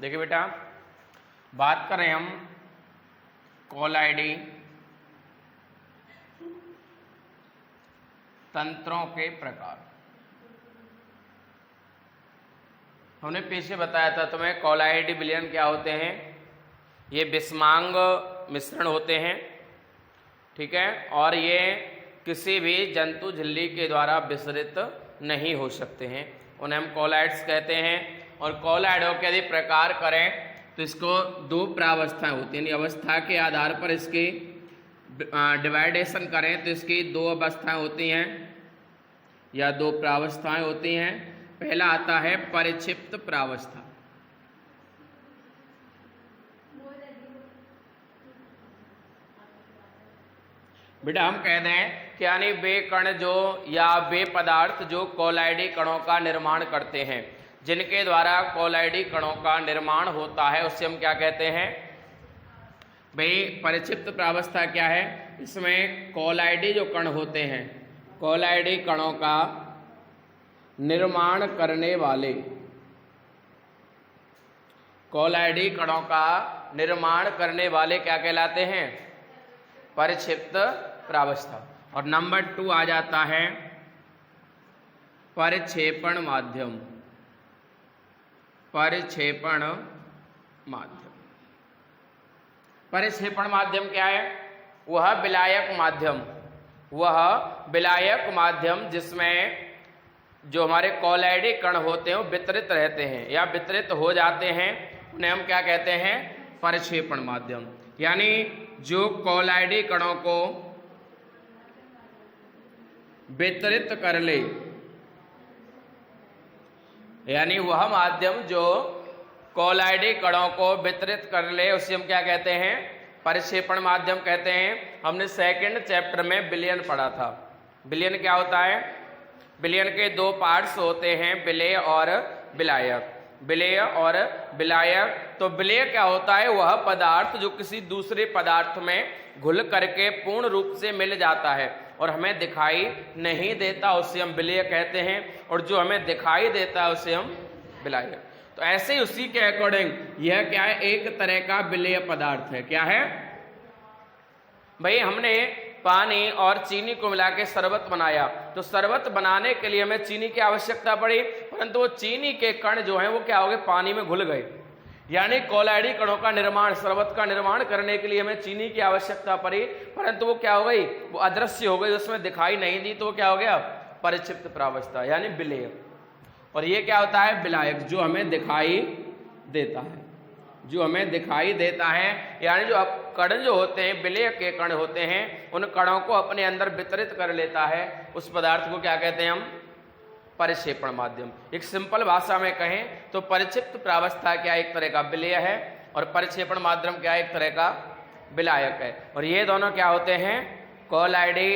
देखिए बेटा, बात करें हम कोलाइडी तंत्रों के प्रकार। हमने पीछे बताया था तुम्हें कोलाइडी विलयन क्या होते हैं। ये विषमांग मिश्रण होते हैं, ठीक है, और ये किसी भी जंतु झिल्ली के द्वारा विसरित नहीं हो सकते हैं, उन्हें हम कोलाइड्स कहते हैं। और कोलाइडों के यदि प्रकार करें तो इसको दो प्रावस्थाएं होती हैं, यानी अवस्था के आधार पर इसकी डिवाइडेशन करें तो इसकी दो अवस्थाएं होती हैं या दो प्रावस्थाएं होती हैं। पहला आता है परिक्षिप्त प्रावस्था। बेटा हम कहते हैं कि यानी वे कण जो या वे पदार्थ जो कोलाइडी कणों का निर्माण करते हैं, जिनके द्वारा कोलाइडी कणों का निर्माण होता है, उससे हम क्या कहते हैं भाई। परिक्षिप्त प्रावस्था क्या है, इसमें कोलाइडी जो कण होते हैं, कोलाइडी कणों का निर्माण करने वाले, कोलाइडी कणों का निर्माण करने वाले क्या कहलाते हैं, परिक्षिप्त प्रावस्था। और नंबर 2 आ जाता है परिक्षेपण माध्यम। परिक्षेपण माध्यम, परिक्षेपण माध्यम क्या है, वह विलायक माध्यम, वह विलायक माध्यम जिसमें जो हमारे कोलाइडी कण होते हैं वो वितरित रहते हैं या वितरित हो जाते हैं, उन्हें हम क्या कहते हैं, परिक्षेपण माध्यम। यानी जो कोलाइडी कणों को वितरित कर ले, यानी वह माध्यम जो कोलाइडी कणों को वितरित कर ले, उसे हम क्या कहते हैं, परिक्षेपण माध्यम कहते हैं। हमने सेकंड चैप्टर में विलयन पढ़ा था। विलयन क्या होता है, विलयन के दो पार्ट्स होते हैं, विलेय और विलायक। विलेय और विलायक। तो विलेय क्या होता है, वह पदार्थ जो किसी दूसरे पदार्थ में घुल करके पूर्ण रूप से मिल जाता है और हमें दिखाई नहीं देता, उसे हम विलेय कहते हैं, और जो हमें दिखाई देता है उसे हम विलायक। तो ऐसे ही उसी के अकॉर्डिंग यह क्या है, एक तरह का विलेय पदार्थ है। क्या है भाई, हमने पानी और चीनी को मिला के शरबत बनाया, तो शरबत बनाने के लिए हमें चीनी की आवश्यकता पड़ी, परंतु वो चीनी के कण जो हैं वो क्या हो गए, पानी में घुल गए। यानी कोलाइडी कणों का निर्माण, शरबत का निर्माण करने के लिए हमें चीनी की आवश्यकता पड़ी, परंतु वो क्या हो गई, वो अदृश्य हो गई, उसमें दिखाई नहीं दी, तो वो क्या हो गया, परिक्षिप्त प्रावस्था यानी विलेय। और ये क्या होता है, विलायक, जो हमें दिखाई देता है, जो हमें दिखाई देता है। यानी जो कण जो होते हैं, विलेय के कण होते हैं, उन कणों को अपने अंदर वितरित कर लेता है, उस पदार्थ को क्या कहते हैं हम, परिक्षेपण माध्यम। एक सिंपल भाषा में कहें तो परिक्षिप्त प्रावस्था क्या एक तरह का विलेय है और परिक्षेपण माध्यम क्या एक तरह का विलायक है। और ये दोनों क्या होते हैं, कोलाइडी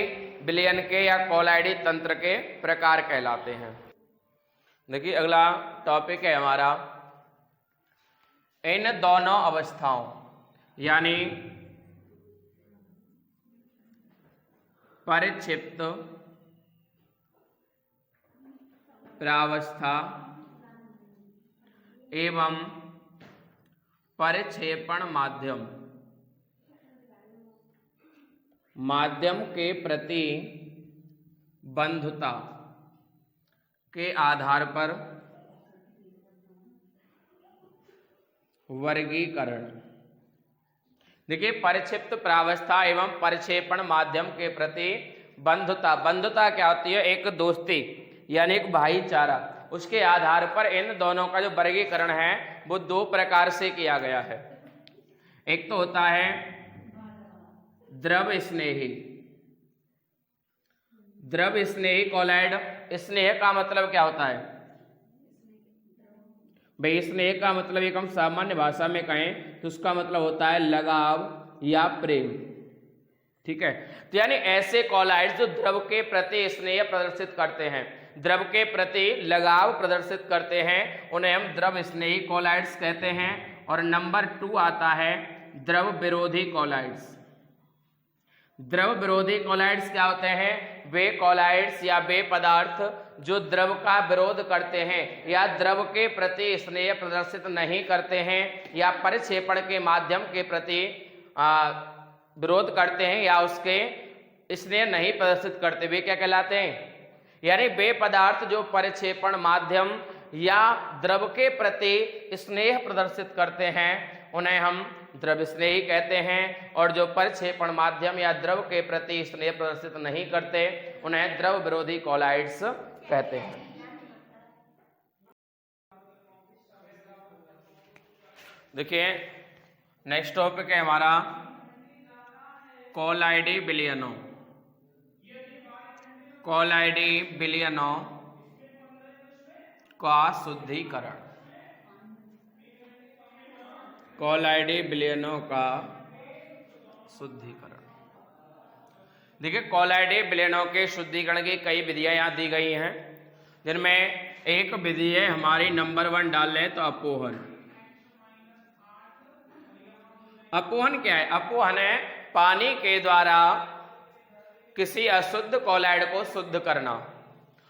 विलयन के या कोलाइडी तंत्र के प्रकार कहलाते हैं। देखिए अगला टॉपिक है हमारा इन दोनों अवस्थाओं यानी परिक्षिप्त प्रावस्था एवं परिक्षेपण माध्यम, माध्यम के प्रति बंधुता के आधार पर वर्गीकरण। देखिए परिक्षिप्त प्रावस्था एवं परिक्षेपण माध्यम के प्रति बंधुता, बंधुता क्या होती है, एक दोस्ती यानी एक भाईचारा, उसके आधार पर इन दोनों का जो वर्गीकरण है वो दो प्रकार से किया गया है। एक तो होता है द्रव स्नेही, द्रव स्नेही कोलाइड। स्नेह का मतलब क्या होता है भाई, स्नेह का मतलब एक हम सामान्य भाषा में कहें तो उसका मतलब होता है लगाव या प्रेम, ठीक है। तो यानी ऐसे कोलाइड्स जो द्रव के प्रति स्नेह प्रदर्शित करते हैं, द्रव के प्रति लगाव प्रदर्शित करते हैं, उन्हें हम द्रव स्नेही कोलाइड्स कहते हैं। और नंबर 2 आता है द्रव विरोधी कोलाइड्स। द्रव विरोधी कोलाइड्स क्या होते हैं, वे कोलाइड्स या वे पदार्थ जो द्रव का विरोध करते हैं या द्रव के प्रति स्नेह प्रदर्शित नहीं करते हैं या परिक्षेपण के माध्यम के प्रति विरोध करते हैं या उसके स्नेह नहीं प्रदर्शित करते, वे क्या कहलाते हैं? यानी वे पदार्थ जो परिक्षेपण माध्यम या द्रव के प्रति स्नेह प्रदर्शित करते हैं उन्हें हम द्रव स्नेही कहते हैं, और जो परिक्षेपण माध्यम या द्रव के प्रति स्नेह प्रदर्शित नहीं करते उन्हें द्रव विरोधी कॉलाइड्स कहते हैं। देखिए नेक्स्ट टॉपिक है हमारा कॉलाइडी विलयनों। कॉलाइडी विलयनों का शुद्धिकरण। कॉलाइडी विलयनों का शुद्धिकरण। देखिए कॉलाइडी विलयनों के शुद्धिकरण की कई विधियां यहाँ दी गई हैं, जिनमें एक विधि है हमारी नंबर 1 डाल लें तो अपोहन। अपोहन क्या है? अपोहन है पानी के द्वारा किसी अशुद्ध कॉलाइड को शुद्ध करना,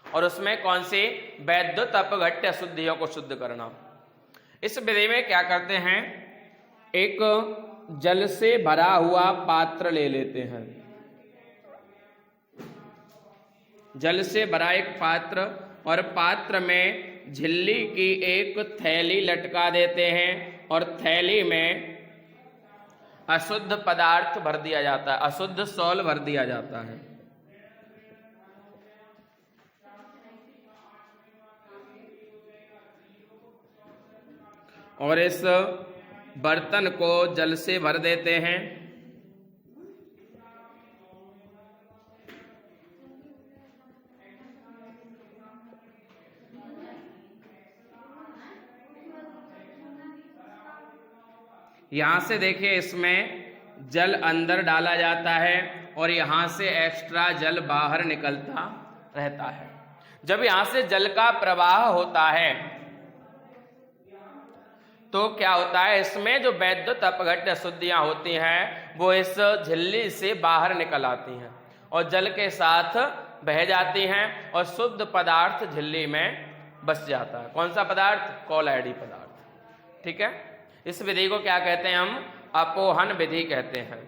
और उसमें कौन सी? वैद्युत अपघट्य अशुद्धियों को शुद्ध करना। इस विधि में क्या करते हैं, एक जल से भरा हुआ पात्र ले लेते हैं, जल से भरा एक पात्र, और पात्र में झिल्ली की एक थैली लटका देते हैं और थैली में अशुद्ध पदार्थ भर दिया जाता है, अशुद्ध सॉल भर दिया जाता है। और इस बर्तन को जल से भर देते हैं। यहां से देखिए इसमें जल अंदर डाला जाता है और यहां से एक्स्ट्रा जल बाहर निकलता रहता है। जब यहां से जल का प्रवाह होता है तो क्या होता है, इसमें जो वैद्युत अपघट्य अशुद्धियां होती हैं वो इस झिल्ली से बाहर निकल आती हैं और जल के साथ बह जाती हैं और शुद्ध पदार्थ झिल्ली में बस जाता है। कौन सा पदार्थ? कॉलाइडी पदार्थ। ठीक है, इस विधि को क्या कहते हैं हम? अपोहन विधि कहते हैं।